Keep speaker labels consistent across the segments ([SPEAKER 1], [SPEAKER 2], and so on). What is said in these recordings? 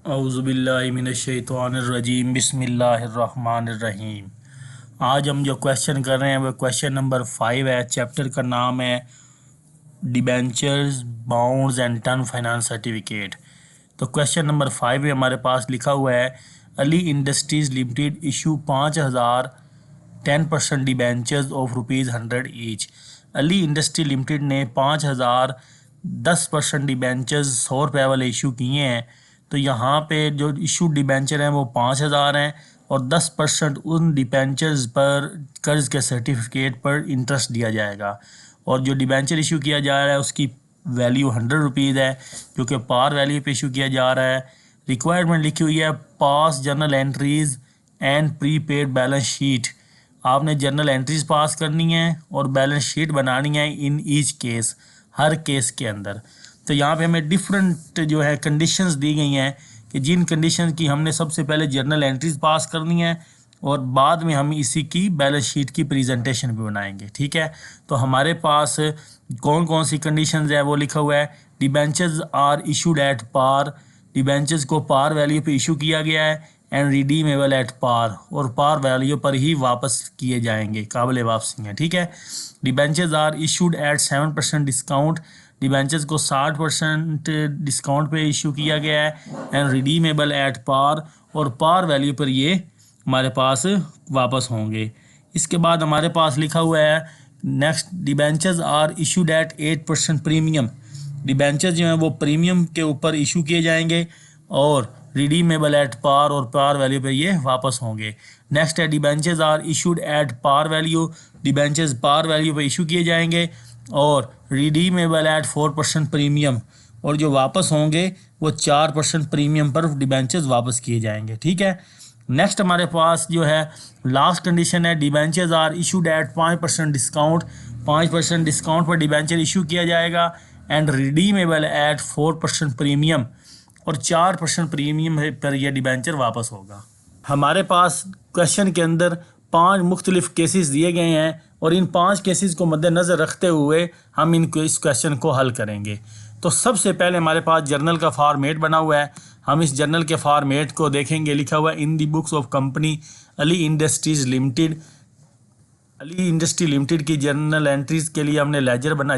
[SPEAKER 1] औज़ुबिल्लाहिमिनश्शैतानिर्रजीम बिस्मिल्लाहिर्रहमानिर्रहीम। आज हम जो क्वेश्चन कर रहे हैं वो क्वेश्चन नंबर 5 है। चैप्टर का नाम है debentures, bonds and term finance certificate. तो क्वेश्चन नंबर 5 में हमारे पास लिखा हुआ है Ali industries limited issue 5,000 10% debentures of ₹100 each. Ali industry limited ने 5,000 10% डिबेंचर्स 100 रुपये वाले इशू किए हैं। तो यहाँ पे जो इशू डिबेंचर हैं वो 5,000 हैं और 10% उन डिबेंचर्स पर कर्ज के सर्टिफिकेट पर इंटरेस्ट दिया जाएगा। और जो डिबेंचर इशू किया जा रहा है उसकी वैल्यू 100 रुपीज़ है, जो कि पार वैल्यू पे इशू किया जा रहा है। रिक्वायरमेंट लिखी हुई है पास journal entries and pre paid balance sheet. आपने जर्नल एंट्रीज पास करनी है और बैलेंस शीट बनानी है in each case, her case के अंदर। तो यहाँ पे हमें डिफरेंट जो है कंडीशंस दी गई हैं कि जिन कंडीशन की हमने सबसे पहले जर्नल एंट्रीज पास करनी है और बाद में हम इसी की बैलेंस शीट की प्रेजेंटेशन भी बनाएंगे। ठीक है, तो हमारे पास कौन कौन सी कंडीशंस है वो लिखा हुआ है। Debentures are issued at par, debentures को पार वैल्यू पे इशू किया गया है। एंड रिडीमेबल एट पार, और पार वैल्यू पर ही वापस किए जाएंगे, काबिल वापसी हैं। ठीक है, debentures are issued at 7% discount, debentures को 60% डिस्काउंट पे इशू किया गया है। एंड रिडीमेबल एट पार, और पार वैल्यू पर ये हमारे पास वापस होंगे। इसके बाद हमारे पास लिखा हुआ है next, debentures are issued at 8% premium, debentures जो हैं वो प्रीमियम के ऊपर इशू किए जाएंगे और रिडीमेबल एट पार, और पार वैल्यू पे ये वापस होंगे। नेक्स्ट है debentures are issued at par value, debentures par value पे इशू किए जाएंगे और रिडीमेबल एट 4% प्रीमियम, और जो वापस होंगे वो 4% प्रीमियम पर डिबेंचर्स वापस किए जाएंगे। ठीक है, नेक्स्ट हमारे पास जो है लास्ट कंडीशन है debentures are issued at 5% discount, 5% discount पर डिबेंचर इशू किया जाएगा। एंड रिडीमेबल एट 4% प्रीमियम, और 4% प्रीमियम पर यह डिबेंचर वापस होगा। हमारे पास क्वेश्चन के अंदर 5 मुख्तलिफ केसेस दिए गए हैं और इन 5 केसेस को मद्देनज़र रखते हुए हम इस क्वेश्चन को हल करेंगे। तो सबसे पहले हमारे पास जर्नल का फॉर्मेट बना हुआ है। हम इस जर्नल के फॉर्मेट को देखेंगे। लिखा हुआ है in the books of company Ali industries limited, Ali industry limited की जर्नल एंट्रीज़ के लिए हमने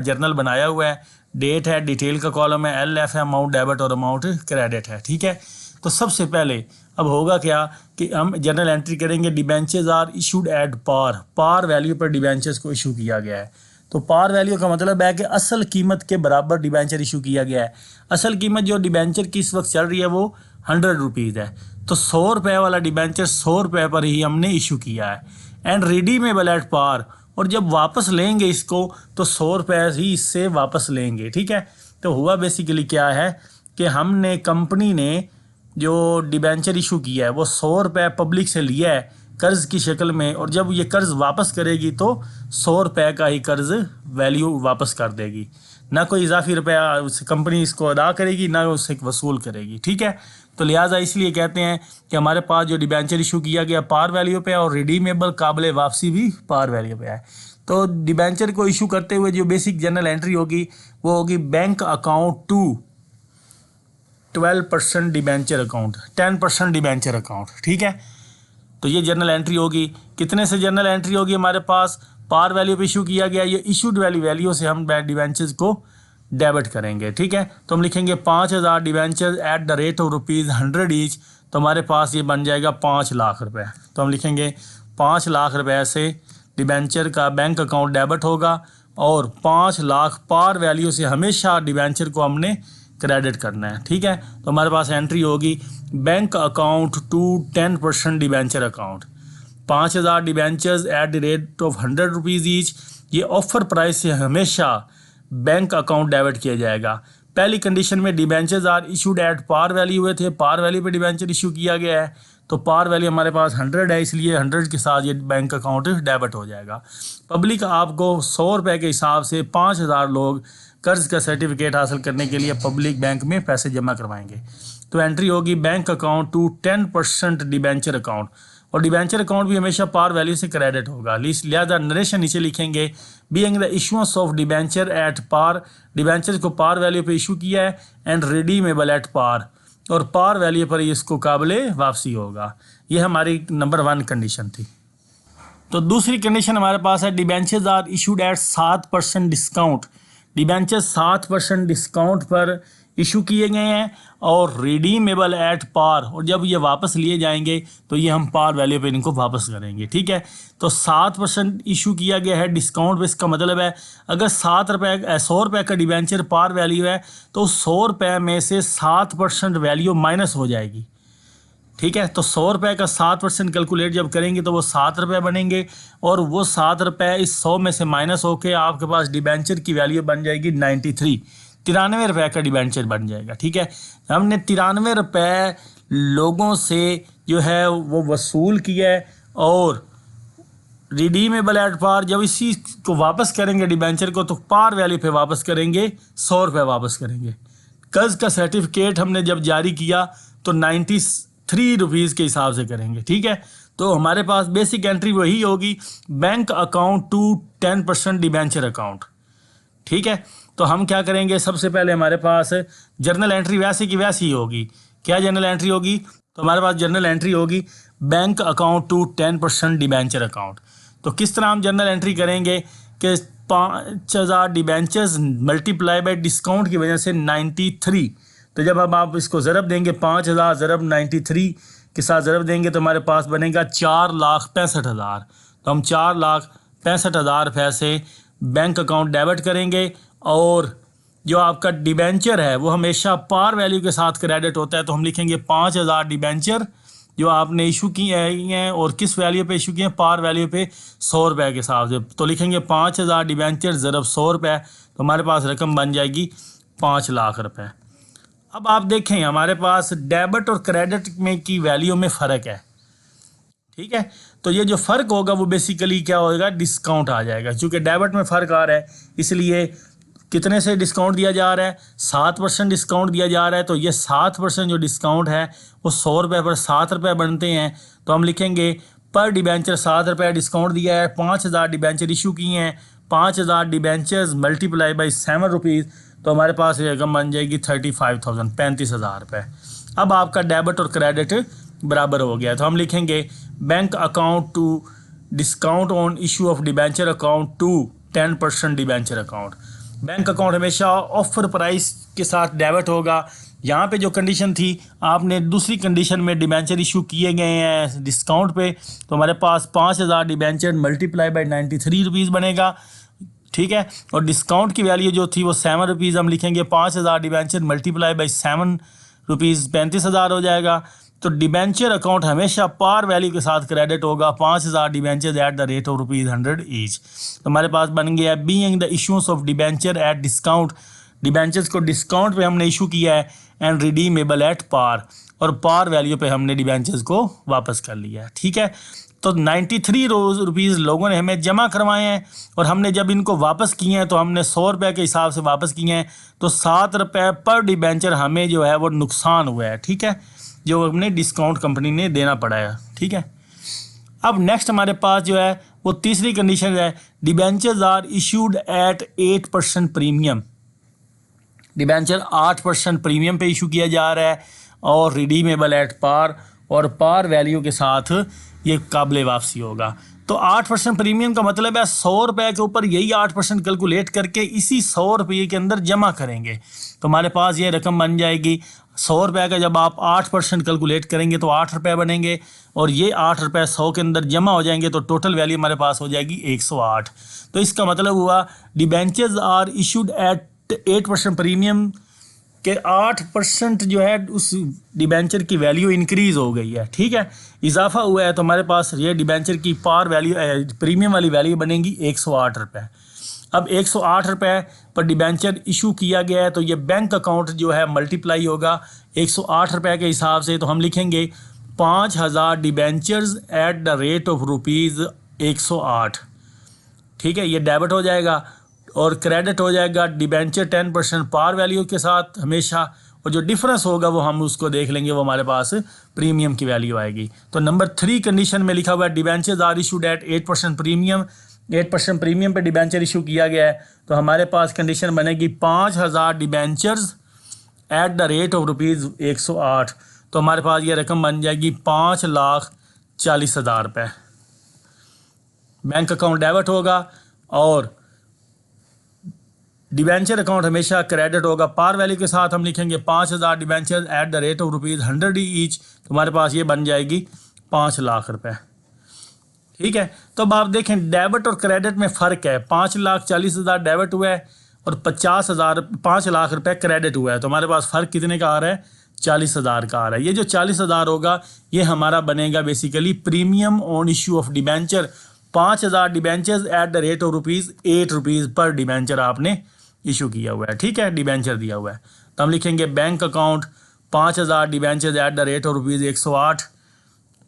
[SPEAKER 1] जर्नल बनाया हुआ है। डेट है, डिटेल का कॉलम है, LF है, अमाउंट डेबिट और अमाउंट क्रेडिट है। ठीक है, तो सबसे पहले अब होगा क्या कि हम जर्नल एंट्री करेंगे debentures are issued at par, par value पर डिबेंचर्स को इशू किया गया है। तो पार वैल्यू का मतलब है कि असल कीमत के बराबर डिबेंचर इशू किया गया है। असल कीमत जो डिबेंचर की इस वक्त चल रही है वो 100 रुपीज़ है। तो 100 रुपये वाला डिबेंचर 100 रुपये पर ही हमने इशू किया है। एंड रिडीमेबल एट पार, और जब वापस लेंगे इसको तो 100 रुपये ही इससे वापस लेंगे। ठीक है, तो हुआ बेसिकली क्या है कि हमने कंपनी ने जो डिबेंचर इशू किया है वो 100 रुपये पब्लिक से लिया है कर्ज़ की शक्ल में, और जब ये कर्ज़ वापस करेगी तो 100 रुपये का ही कर्ज़ वैल्यू वापस कर देगी, ना कोई इजाफी रुपया कंपनी इसको अदा करेगी ना उससे वसूल करेगी। ठीक है, तो लिहाजा इसलिए कहते हैं कि हमारे पास जो डिबेंचर इशू किया गया पार वैल्यू पे और रिडीमेबल काबिल वापसी भी पार वैल्यू पे है। तो डिबेंचर को इशू करते हुए जो बेसिक जर्नल एंट्री होगी वो होगी bank account to 12% debenture account, 10% debenture account. ठीक है, तो ये जर्नल एंट्री होगी। कितने से जर्नल एंट्री होगी हमारे पास, पार वैल्यू पे इशू किया गया, ये इशूड वैल्यू से हम डिबेंचर्स को डेबिट करेंगे। ठीक है, तो हम लिखेंगे 5,000 debentures at the rate of ₹100 each, तो हमारे पास ये बन जाएगा 5 लाख रुपए। तो हम लिखेंगे 5 लाख रुपए से डिबेंचर का बैंक अकाउंट डेबिट होगा और 5 लाख पार वैल्यू से हमेशा डिबेंचर को हमने क्रेडिट करना है। ठीक है, तो हमारे पास एंट्री होगी bank account to 10% debenture account, 5,000 debentures at the rate of 100 rupees each, ये ऑफर प्राइस से हमेशा बैंक अकाउंट डेबिट किया जाएगा। पहली कंडीशन में debentures are issued at par value हुए थे, पार वैल्यू पे डिबेंचर इशू किया गया है, तो पार वैल्यू हमारे पास 100 है, इसलिए 100 के साथ ये बैंक अकाउंट डेबिट हो जाएगा। पब्लिक आपको 100 रुपये के हिसाब से 5,000 लोग कर्ज का सर्टिफिकेट हासिल करने के लिए पब्लिक बैंक में पैसे जमा करवाएंगे। तो एंट्री होगी bank account to 10% debenture account, और डिबेंचर अकाउंट भी हमेशा पार वैल्यू से क्रेडिट होगा। लिहाजा नरेशन नीचे लिखेंगे being the issuance of debenture at par, debenture को पार वैल्यू पे इशू किया है, एंड रिडीमेबल एट पार, और पार वैल्यू पर इसको काबिले वापसी होगा। ये हमारी नंबर 1 कंडीशन थी। तो दूसरी कंडीशन हमारे पास है debentures are issued at 7% discount. Debenture 7% discount पर इशू किए गए हैं और रिडीमेबल एट पार, और जब ये वापस लिए जाएंगे तो ये हम पार वैल्यू पे इनको वापस करेंगे। ठीक है, तो 7% इशू किया गया है डिस्काउंट पे। इसका मतलब है अगर 100 रुपये का डिबेंचर पार वैल्यू है तो 100 रुपये में से 7% वैल्यू माइनस हो जाएगी। ठीक है, तो 100 रुपये का 7% कैलकुलेट जब करेंगे तो वो 7 रुपये बनेंगे, और वो 7 रुपये इस 100 में से माइनस होके आपके पास डिबेंचर की वैल्यू बन जाएगी 93 रुपये का डिबेंचर बन जाएगा। ठीक है, हमने 93 रुपये लोगों से जो है वो वसूल किया है, और रिडीमेबल एट पार जब इसी को वापस करेंगे डिबेंचर को तो पार वैल्यू पे वापस करेंगे, 100 रुपये वापस करेंगे। कर्ज का सर्टिफिकेट हमने जब जारी किया तो 93 रुपीज़ के हिसाब से करेंगे। ठीक है, तो हमारे पास बेसिक एंट्री वही होगी, bank account to 10% debenture account. ठीक है, तो हम क्या करेंगे, सबसे पहले हमारे पास जर्नल एंट्री वैसे की वैसी ही होगी। क्या जर्नल एंट्री होगी, तो हमारे पास जर्नल एंट्री होगी bank account to 10% debenture account. तो किस तरह हम जर्नल एंट्री करेंगे कि 5000 डिबेंचर्स मल्टीप्लाई बाय डिस्काउंट की वजह से 93। तो जब अब आप इसको ज़रब देंगे 5000 ज़रब 93 के साथ ज़रब देंगे तो हमारे पास बनेगा 4,65,000। तो हम 4,65,000 रुपये से बैंक अकाउंट डेबिट करेंगे, और जो आपका डिबेंचर है वो हमेशा पार वैल्यू के साथ क्रेडिट होता है। तो हम लिखेंगे 5000 डिबेंचर जो आपने इशू किए हैं, और किस वैल्यू पे इशू किए हैं, पार वैल्यू पे 100 रुपये के हिसाब से। तो लिखेंगे 5000 डिबेंचर ज़रब 100 रुपये, तो हमारे पास रकम बन जाएगी 5 लाख रुपये। अब आप देखें हमारे पास डेबिट और क्रेडिट में की वैल्यू में फ़र्क है। ठीक है, तो ये जो फ़र्क होगा वो बेसिकली क्या होगा, डिस्काउंट आ जाएगा। क्योंकि डेबिट में फ़र्क आ रहा है इसलिए कितने से डिस्काउंट दिया जा रहा है, 7% डिस्काउंट दिया जा रहा है। तो ये 7% जो डिस्काउंट है वो 100 रुपये पर 7 रुपये बनते हैं। तो हम लिखेंगे पर डिबेंचर 7 रुपये डिस्काउंट दिया है, 5000 डिबेंचर इशू किए हैं, 5000 डिबेंचर्स मल्टीप्लाई बाई 7 रुपीज़, तो हमारे पास ये रकम बन जाएगी 35,000 35,000 रुपये। अब आपका डेबिट और क्रेडिट बराबर हो गया। तो हम लिखेंगे bank account to discount on issue of debenture account to 10% debenture account. Bank account हमेशा ऑफर प्राइस के साथ डेबिट होगा। यहाँ पे जो कंडीशन थी, आपने दूसरी कंडीशन में डिबेंचर इशू किए गए हैं डिस्काउंट पे, तो हमारे पास 5000 डिबेंचर मल्टीप्लाई बाई 93 रुपीज़ बनेगा। ठीक है, और डिस्काउंट की वैल्यू जो थी वो 7 रुपीज़, हम लिखेंगे 5000 डिबेंचर मल्टीप्लाई बाई 7 रुपीज़ 35,000 हो जाएगा। तो डिबेंचर अकाउंट हमेशा पार वैल्यू के साथ क्रेडिट होगा, 5000 debenture eight the rate of ₹100 each. तो हमारे पास बन गया being the issues of debenture at discount, debentures को डिस्काउंट पे हमने इशू किया है, एंड रिडीमेबल एट पार, और पार वैल्यू पे हमने डिबेंचर्स को वापस कर लिया है। ठीक है, तो 93 रुपीज़ लोगों ने हमें जमा करवाए हैं, और हमने जब इनको वापस किए हैं तो हमने 100 रुपये के हिसाब से वापस किए हैं। तो 7 रुपये पर डिबेंचर हमें जो है वो नुकसान हुआ है। ठीक है, जो हमने डिस्काउंट कंपनी ने देना पड़ा है। ठीक है, अब नेक्स्ट हमारे पास जो है वो तीसरी कंडीशन है, debentures are issued at 8% premium. Debenture 8% premium पे इशू किया जा रहा है, और रिडीमेबल एट पार, और पार वैल्यू के साथ ये काबिल वापसी होगा। तो 8% प्रीमियम का मतलब है 100 रुपये के ऊपर यही 8% कैलकुलेट करके इसी 100 रुपये के अंदर जमा करेंगे। तो हमारे पास ये रकम बन जाएगी 100 रुपये का, जब आप 8% कैलकुलेट करेंगे तो 8 रुपये बनेंगे, और ये 8 रुपये 100 के अंदर जमा हो जाएंगे, तो टोटल वैल्यू हमारे पास हो जाएगी 108। तो इसका मतलब हुआ debentures are issued at 8% premium के 8% जो है उस डिबेंचर की वैल्यू इंक्रीज़ हो गई है। ठीक है, इजाफा हुआ है, तो हमारे पास ये डिबेंचर की पार वैल्यू प्रीमियम वाली वैल्यू बनेगी 108 रुपये। अब 108 रुपये पर डिबेंचर इशू किया गया है, तो ये बैंक अकाउंट जो है मल्टीप्लाई होगा 108 रुपये के हिसाब से। तो हम लिखेंगे 5000 debentures at the rate of ₹108। ठीक है, ये डेबिट हो जाएगा, और क्रेडिट हो जाएगा डिबेंचर 10% पार वैल्यू के साथ हमेशा, और जो डिफरेंस होगा वो हम उसको देख लेंगे, वो हमारे पास प्रीमियम की वैल्यू आएगी। तो नंबर 3 कंडीशन में लिखा हुआ है debentures are issued at 8% premium. 8% premium पे डिबेंचर इशू किया गया है, तो हमारे पास कंडीशन बनेगी 5000 debentures at the rate of ₹108, तो हमारे पास ये रकम बन जाएगी 5,40,000 रुपये। बैंक अकाउंट डेबिट होगा और डिबेंचर अकाउंट हमेशा क्रेडिट होगा। पार वैल्यू के साथ हम लिखेंगे 5,000 debenture eight the rate of ₹100 each, तो हमारे पास ये बन जाएगी 5 लाख रुपए। ठीक है, तो अब आप देखें डेबिट और क्रेडिट में फ़र्क है। 5,40,000 डेबिट हुआ है और 5 लाख रुपए क्रेडिट हुआ है, तो हमारे पास फ़र्क कितने का आ रहा है? 40,000 का आ रहा है। ये जो 40,000 होगा ये हमारा बनेगा basically premium on issue of debenture. 5,000 debentures at the rate of ₹8 पर डिबेंचर आपने इशू किया हुआ है। ठीक है, डिबेंचर दिया हुआ है, तो हम लिखेंगे bank account 5,000 debentures at the rate of ₹108,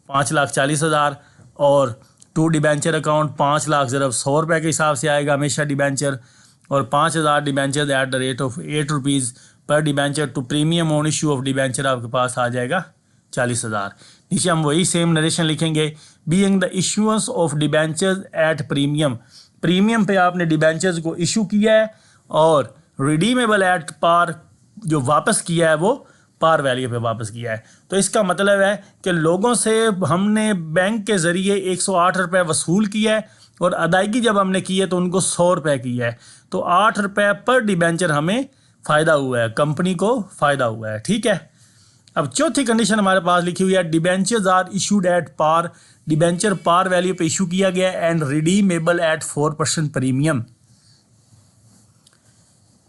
[SPEAKER 1] 5,40,000, और टू डिबेंचर अकाउंट 5 लाख ज़रब 100 रुपये के हिसाब से आएगा हमेशा डिबेंचर, और 5,000 debentures at the rate of ₹8 पर debenture to premium on issue of debenture आपके पास आ जाएगा 40,000। नीचे हम वही सेम नरेशन लिखेंगे, being the issuance of debentures at premium. Premium पे आपने डिबेंचर्स को इशू किया है और रिडीमेबल एट पार जो वापस किया है वो पार वैल्यू पे वापस किया है। तो इसका मतलब है कि लोगों से हमने बैंक के ज़रिए 108 रुपये वसूल किया है और अदायगी जब हमने की है तो उनको 100 रुपये की है, तो 8 रुपये पर डिबेंचर हमें फ़ायदा हुआ है, कंपनी को फ़ायदा हुआ है। ठीक है, अब चौथी कंडीशन हमारे पास लिखी हुई है, debentures are issued at par. Debenture par value पे इशू किया गया एंड रिडीमेबल एट 4% प्रीमियम।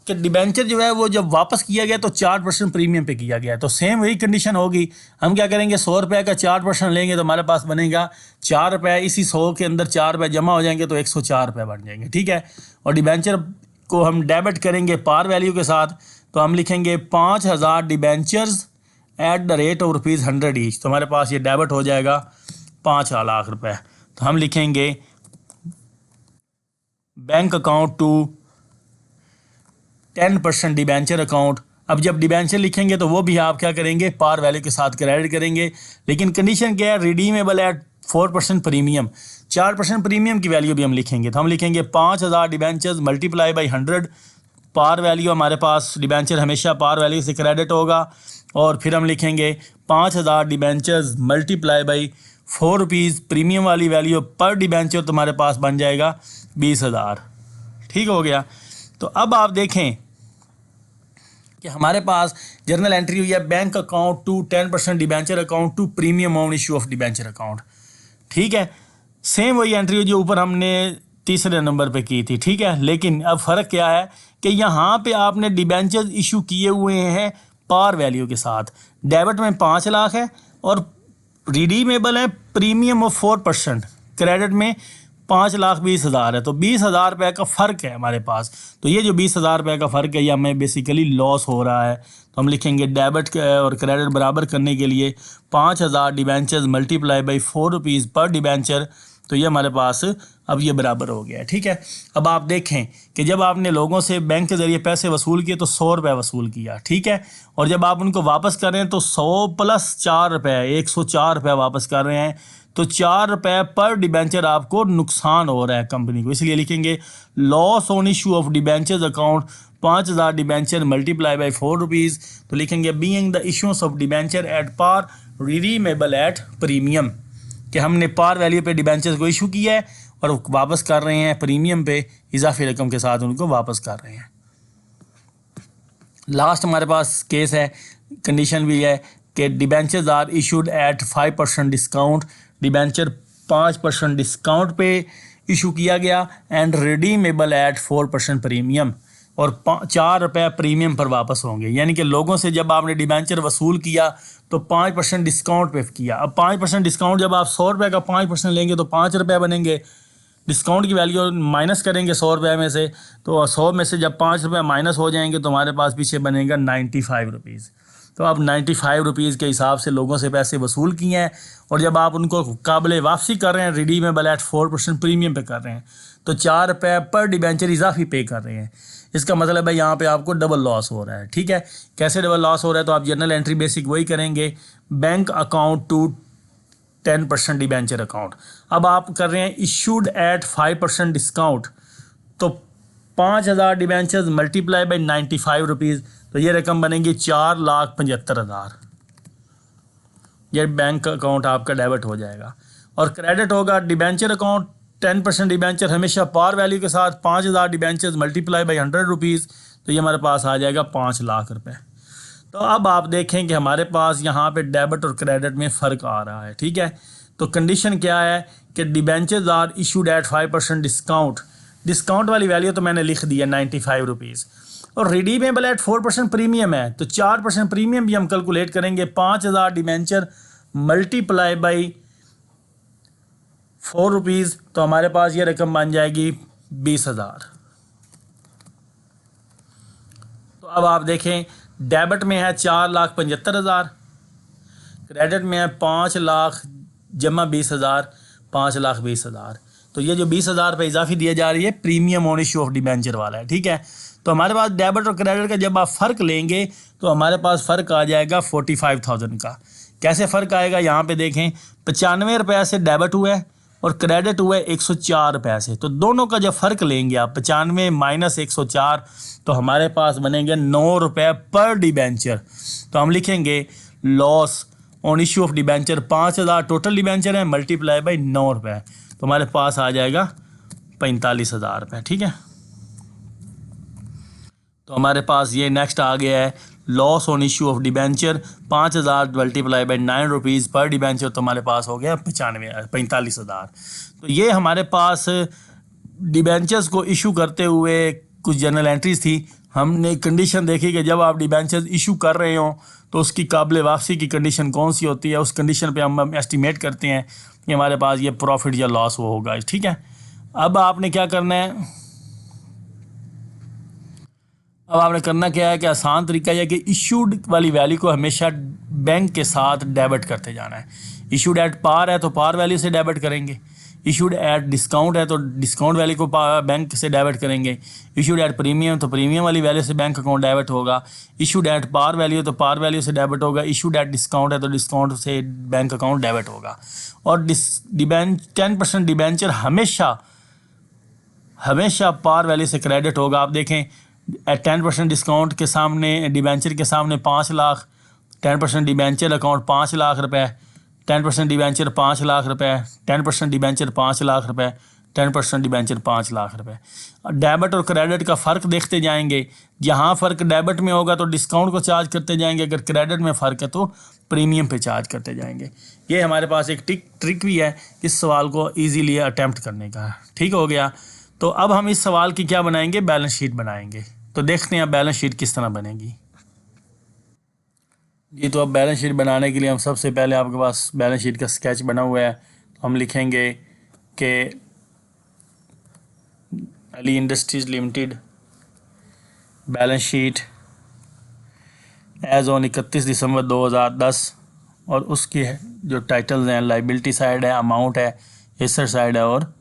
[SPEAKER 1] कि डिबेंचर जो है वो जब वापस किया गया तो 4% प्रीमियम पे किया गया, तो सेम वही कंडीशन होगी। हम क्या करेंगे, 100 रुपये का 4% लेंगे तो हमारे पास बनेगा 4 रुपये। इसी 100 के अंदर 4 रुपये जमा हो जाएंगे तो 104 रुपये बन जाएंगे। ठीक है, और डिबेंचर को हम डेबिट करेंगे पार वैल्यू के साथ, तो हम लिखेंगे 5,000 debentures at the rate of ₹100 each, तो हमारे पास ये डेबिट हो जाएगा 5 लाख रुपए। तो हम लिखेंगे bank account to 10% debenture account. अब जब डिबेंचर लिखेंगे तो वो भी आप क्या करेंगे, पार वैल्यू के साथ क्रेडिट करेंगे, लेकिन कंडीशन क्या है, रिडीमेबल एट 4% प्रीमियम। 4% प्रीमियम की वैल्यू भी हम लिखेंगे, तो हम लिखेंगे 5,000 debentures multiply by 100। Par value हमारे पास डिबेंचर हमेशा पार वैल्यू से क्रेडिट होगा, और फिर हम लिखेंगे 5,000 डिबेंचर्स मल्टीप्लाई बाई ₹4 प्रीमियम वाली वैल्यू पर डिबेंचर, तो हमारे पास बन जाएगा 20,000। ठीक हो गया। तो अब आप देखें कि हमारे पास जर्नल एंट्री हुई है bank account to 10% debenture account to premium on issue of debenture account. ठीक है, सेम वही एंट्री हुई जो ऊपर हमने तीसरे नंबर पे की थी। ठीक है, लेकिन अब फ़र्क क्या है कि यहाँ पे आपने डिबेंचर इशू किए हुए हैं पार वैल्यू के साथ। डेबिट में 5 लाख है और रिडीमेबल है प्रीमियम ऑफ 4%, क्रेडिट में 5,20,000 है, तो 20,000 रुपये का फ़र्क है हमारे पास। तो ये जो 20,000 रुपये का फ़र्क है ये हमें बेसिकली लॉस हो रहा है, तो हम लिखेंगे डेबिट और क्रेडिट बराबर करने के लिए 5,000 डिबेंचर्स मल्टीप्लाई बाई ₹4 पर डिबेंचर, तो ये हमारे पास अब ये बराबर हो गया है। ठीक है, अब आप देखें कि जब आपने लोगों से बैंक के ज़रिए पैसे वसूल किए तो 100 रुपये वसूल किया। ठीक है, और जब आप उनको वापस कर रहे हैं तो 100 + 4 रुपये 104 रुपये वापस कर रहे हैं, तो 4 रुपये पर डिबेंचर आपको नुकसान हो रहा है कंपनी को, इसलिए लिखेंगे loss on issue of debentures account 5,000 debenture multiply by ₹4, तो लिखेंगे being the issuance of debenture at par redeemable at premium, कि हमने पार वैल्यू पे डिबेंचर्स को इशू किया है और वापस कर रहे हैं प्रीमियम पे इजाफी रकम के साथ उनको वापस कर रहे हैं। लास्ट हमारे पास केस है, कंडीशन भी है कि debentures are issued at 5% discount. Debenture 5% discount पे इशू किया गया एंड रिडीमेबल एट 4% प्रीमियम, और 4 रुपये प्रीमियम पर वापस होंगे। यानी कि लोगों से जब आपने डिबेंचर वसूल किया तो 5% डिस्काउंट पे किया। अब 5% डिस्काउंट जब आप 100 रुपये का 5% लेंगे तो 5 रुपये बनेंगे। डिस्काउंट की वैल्यू माइनस करेंगे 100 रुपये में से, तो 100 में से जब 5 रुपये माइनस हो जाएंगे तो हमारे पास पीछे बनेगा 95 रुपीज़। तो आप 95 रुपीज़ के हिसाब से लोगों से पैसे वसूल किए हैं, और जब आप उनको काबिल वापसी कर रहे हैं रिडीमेबल एट 4% प्रीमियम पे कर रहे हैं, तो 4 रुपये पर डिबेंचर इजाफी पे कर रहे हैं। इसका मतलब है यहाँ पे आपको डबल लॉस हो रहा है। ठीक है, कैसे डबल लॉस हो रहा है, तो आप जर्नल एंट्री बेसिक वही करेंगे, bank account to 10% debenture account. अब आप कर रहे हैं इशूड एट 5% डिस्काउंट, तो 5,000 डिबेंचर्स मल्टीप्लाई बाई 95 रुपीज़, तो ये रकम बनेगी 4,75,000। ये बैंक अकाउंट आपका डेबिट हो जाएगा। और क्रेडिट होगा डिबेंचर अकाउंट। 10% डिबेंचर हमेशा पार वैल्यू के साथ 5,000 डिबेंचर्स मल्टीप्लाई बाई 100 रुपीज़, तो ये हमारे पास आ जाएगा 5 लाख रुपए। तो अब आप देखें कि हमारे पास यहाँ पे डेबिट और क्रेडिट में फ़र्क आ रहा है, ठीक है। तो कंडीशन क्या है कि debentures are issued at 5% discount. Discount वाली वैल्यू तो मैंने लिख दी है 95 रुपीज़। और रिडीमेबल एट 4% प्रीमियम है, तो 4% प्रीमियम भी हम कैलकुलेट करेंगे। 5,000 डिबेंचर मल्टीप्लाई बाई 4 रुपीज़, तो हमारे पास ये रकम बन जाएगी 20,000। तो अब आप देखें डेबिट में है 4,75,000, क्रेडिट में है 5 लाख जमा 20,000, 5,20,000। तो ये जो 20,000 रुपये इजाफी दिए जा रही है premium on issue of debenture वाला है, ठीक है। तो हमारे पास डेबिट और क्रेडिट का जब आप फ़र्क लेंगे तो हमारे पास फ़र्क आ जाएगा 45,000 का। कैसे फ़र्क आएगा यहाँ पे देखें, 95 रुपये से डेबिट हुआ है और क्रेडिट हुआ है 104 रुपये से। तो दोनों का जब फ़र्क लेंगे आप 95 माइनस 104, तो हमारे पास बनेंगे 9 रुपये पर डिबेंचर। तो हम लिखेंगे loss on issue of debenture 5,000 total debenture है मल्टीप्लाई बाई 9 रुपये, तो हमारे पास आ जाएगा 45,000 रुपये, ठीक है। तो हमारे पास ये नेक्स्ट आ गया है loss on issue of debenture 5,000 multiply by 9 rupees पर डिबेंचर, तो हमारे पास हो गया 45,000। तो ये हमारे पास डिबेंचर्स को इशू करते हुए कुछ जर्नल एंट्रीज थी। हमने कंडीशन देखी कि जब आप डिबेंचर्स इशू कर रहे हो तो उसकी काबिल वापसी की कंडीशन कौन सी होती है, उस कंडीशन पे हम एस्टिमेट करते हैं कि हमारे पास ये प्रॉफिट या लॉस वो होगा, ठीक है। अब आपने क्या करना है, अब आपने करना क्या है कि आसान तरीका यह है कि इशूड वाली वैल्यू को हमेशा बैंक के साथ डेबिट करते जाना है। इशूड एट पार है तो पार वैल्यू से डेबिट करेंगे, इशूड एट डिस्काउंट है तो डिस्काउंट वैल्यू को बैंक से डेबिट करेंगे, इशूड एट प्रीमियम तो प्रीमियम वाली वैल्यू से बैंक अकाउंट डेबिट होगा, इशूड एट पार वैल्यू तो पार वैल्यू से डेबिट होगा, इशूड एट डिस्काउंट है तो डिस्काउंट से बैंक अकाउंट डेबिट होगा। और 10% डिबेंचर हमेशा पार वैल्यू से क्रेडिट होगा। आप देखें 10% डिस्काउंट के सामने डिबेंचर के सामने 5 लाख, 10% डिबेंचर अकाउंट 5 लाख रुपए, 10% डिबेंचर 5 लाख रुपए, 10% डिबेंचर 5 लाख रुपए, 10% डिबेंचर 5 लाख रुपए। डेबिट और क्रेडिट का फ़र्क देखते जाएंगे, जहाँ फ़र्क डेबिट में होगा तो डिस्काउंट को चार्ज करते जाएंगे, अगर क्रेडिट में फ़र्क है तो प्रीमियम पे चार्ज करते जाएंगे। ये हमारे पास एक ट्रिक भी है इस सवाल को ईजीली अटैम्प्ट करने का, ठीक हो गया। तो अब हम इस सवाल की क्या बनाएंगे, बैलेंस शीट बनाएंगे। तो देखते हैं बैलेंस शीट किस तरह बनेगी जी। तो अब बैलेंस शीट बनाने के लिए हम सबसे पहले आपके पास बैलेंस शीट का स्केच बना हुआ है, तो हम लिखेंगे कि Ali industries limited balance sheet as on 31 December 2010, और उसकी जो टाइटल्स हैं लाइबिलिटी साइड है, अमाउंट है, एसेट साइड है और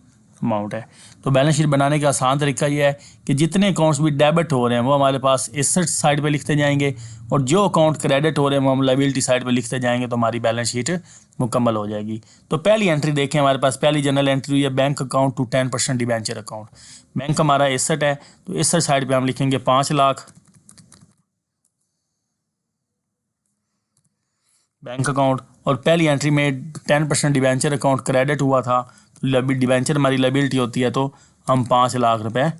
[SPEAKER 1] अमाउंट है। तो बैलेंस शीट बनाने का आसान तरीका ये है कि जितने अकाउंट्स भी डेबिट हो रहे हैं वो हमारे पास एसेट साइड पे लिखते जाएंगे, और जो अकाउंट क्रेडिट हो रहे हैं वो हम लायबिलिटी साइड पे लिखते जाएंगे, तो हमारी बैलेंस शीट मुकम्मल हो जाएगी। तो पहली एंट्री देखें, हमारे पास पहली जनरल एंट्री हुई है bank account to 10% debenture account. Bank हमारा एसेट है, तो एसेट साइड पर हम लिखेंगे 5 लाख बैंक अकाउंट, और पहली एंट्री में 10% डिबेंचर अकाउंट क्रेडिट हुआ था, तो डिबेंचर हमारी लायबिलिटी होती है, तो हम 5 लाख रुपए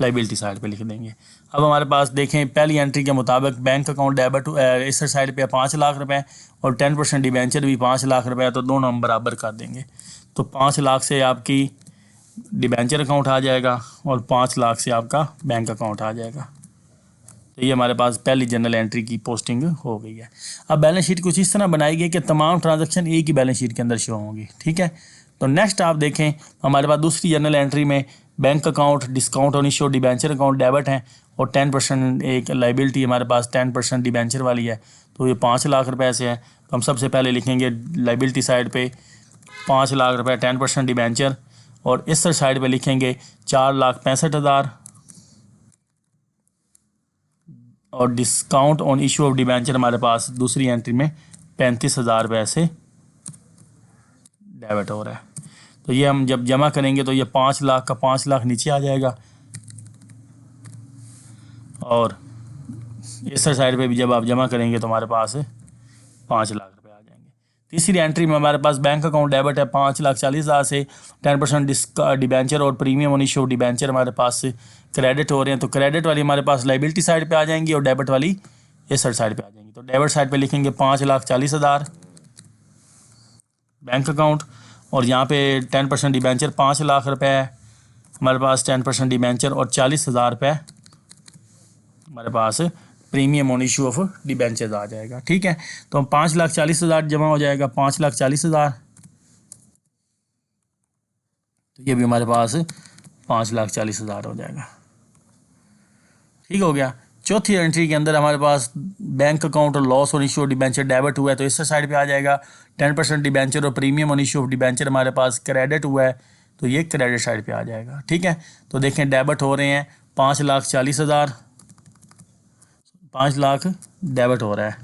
[SPEAKER 1] लायबिलिटी साइड पे लिख देंगे। अब हमारे पास देखें पहली एंट्री के मुताबिक bank account debit asset side पे 5 लाख रुपए और 10% डिबेंचर भी 5 लाख रुपए है, तो दोनों हम बराबर कर देंगे। तो 5 लाख से आपकी डिबेंचर अकाउंट आ जाएगा और 5 लाख से आपका बैंक अकाउंट आ जाएगा। तो ये हमारे पास पहली जनरल एंट्री की पोस्टिंग हो गई है। अब बैलेंस शीट कुछ इस तरह बनाई गई कि तमाम ट्रांजैक्शन एक ही बैलेंस शीट के अंदर शो होंगी, ठीक है। तो नेक्स्ट आप देखें हमारे पास दूसरी जनरल एंट्री में bank account discount on issue debenture account debit है, और 10% एक लायबिलिटी हमारे पास 10% डिबेंचर वाली है, तो ये 5 लाख रुपए से है। तो हम सबसे पहले लिखेंगे लायबिलिटी साइड पे 5 लाख रुपए 10% डिबेंचर, और इस साइड पे लिखेंगे 4,65,000, और discount on issue of debenture हमारे पास दूसरी एंट्री में 35,000 रुपये से डेबिट हो रहा है। तो ये हम जब जमा करेंगे तो ये 5 लाख का 5 लाख नीचे आ जाएगा, और इस साइड पे भी जब आप जमा करेंगे तो हमारे पास 5 लाख रुपए आ जाएंगे। तीसरी एंट्री में हमारे पास बैंक अकाउंट डेबिट है 5,40,000 से 10% डिबेंचर और प्रीमियम ऑन इशू डिबेंचर हमारे पास क्रेडिट हो रहे हैं, तो क्रेडिट वाली हमारे पास लाइबिलिटी साइड पे आ जाएंगी और डेबिट वाली इस साइड पे आ जाएंगी। तो डेबिट साइड पे लिखेंगे 5,40,000 बैंक अकाउंट, और यहाँ पे 10% डिबेंचर 5 लाख रुपए है हमारे पास, 10% डिबेंचर और 40,000 रुपये हमारे पास premium on issue of debentures आ जाएगा। ठीक है, तो हम 5,40,000 जमा हो जाएगा, 5,40,000, तो ये भी हमारे पास 5,40,000 हो जाएगा। ठीक हो गया। चौथी एंट्री के अंदर हमारे पास बैंक अकाउंट और loss on issue of debenture debit हुआ है, तो इस साइड पे आ जाएगा। 10% डिबेंचर और premium on issue of debenture हमारे पास क्रेडिट हुआ है, तो ये क्रेडिट साइड पे आ जाएगा। ठीक है, तो देखें डेबिट हो रहे हैं 5,40,000, 5 लाख डेबिट हो रहा है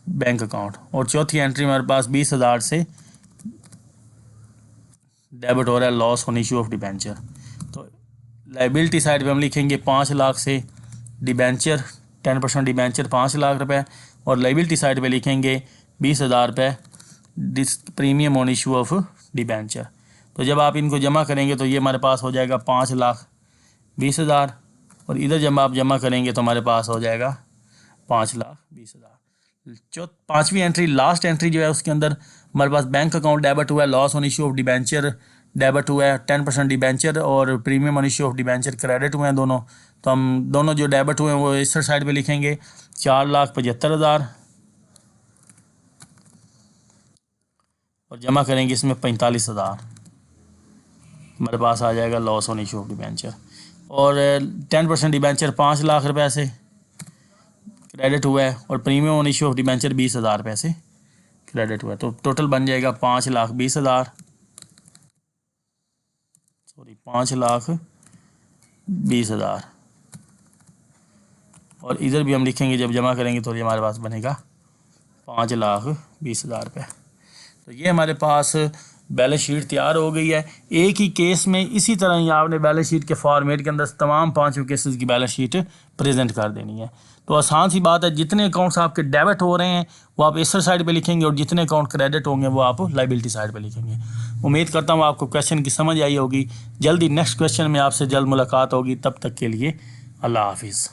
[SPEAKER 1] बैंक अकाउंट, और चौथी एंट्री हमारे पास 20,000 से डेबिट हो रहा है loss on issue of debenture. तो लाइबिलिटी साइड पे हम लिखेंगे 5 लाख से डिबेंचर, 10% डिबेंचर 5 लाख रुपए, और लाइबिलिटी साइड पे लिखेंगे 20,000 रुपये premium on issue of debenture. तो जब आप इनको जमा करेंगे तो ये हमारे पास हो जाएगा 5,20,000, और इधर जब आप जमा करेंगे तो हमारे पास हो जाएगा 5,20,000। पांचवी एंट्री लास्ट एंट्री जो है उसके अंदर हमारे पास बैंक अकाउंट डेबिट हुआ है, loss on issue of debenture debit हुआ है, 10% डिबेंचर और premium on issue of debenture credit हुए हैं दोनों। तो हम दोनों जो डेबिट हुए हैं वो इस साइड पे लिखेंगे 4,75,000, और जमा करेंगे इसमें 45,000, हमारे पास आ जाएगा loss on issue of debenture. और 10% डिबेंचर 5 लाख रुपए से क्रेडिट हुआ है, और premium on issue of debenture 20,000 रुपये से क्रेडिट हुआ है, तो टोटल बन जाएगा 5,20,000, सॉरी 5,20,000, और इधर भी हम लिखेंगे जब जमा करेंगे तो ये हमारे पास बनेगा 5,20,000 रुपये। तो ये हमारे पास बैलेंस शीट तैयार हो गई है। एक ही केस में इसी तरह ही आपने बैलेंस शीट के फॉर्मेट के अंदर तमाम 5 केसेस की बैलेंस शीट प्रेजेंट कर देनी है। तो आसान सी बात है, जितने अकाउंट्स आपके डेबिट हो रहे हैं वो आप एसेट साइड पे लिखेंगे, और जितने अकाउंट क्रेडिट होंगे वो आप लाइबिलिटी साइड पे लिखेंगे। उम्मीद करता हूँ आपको क्वेश्चन की समझ आई होगी। जल्दी नेक्स्ट क्वेश्चन में आपसे जल्द मुलाकात होगी, तब तक के लिए अल्लाह हाफिज़।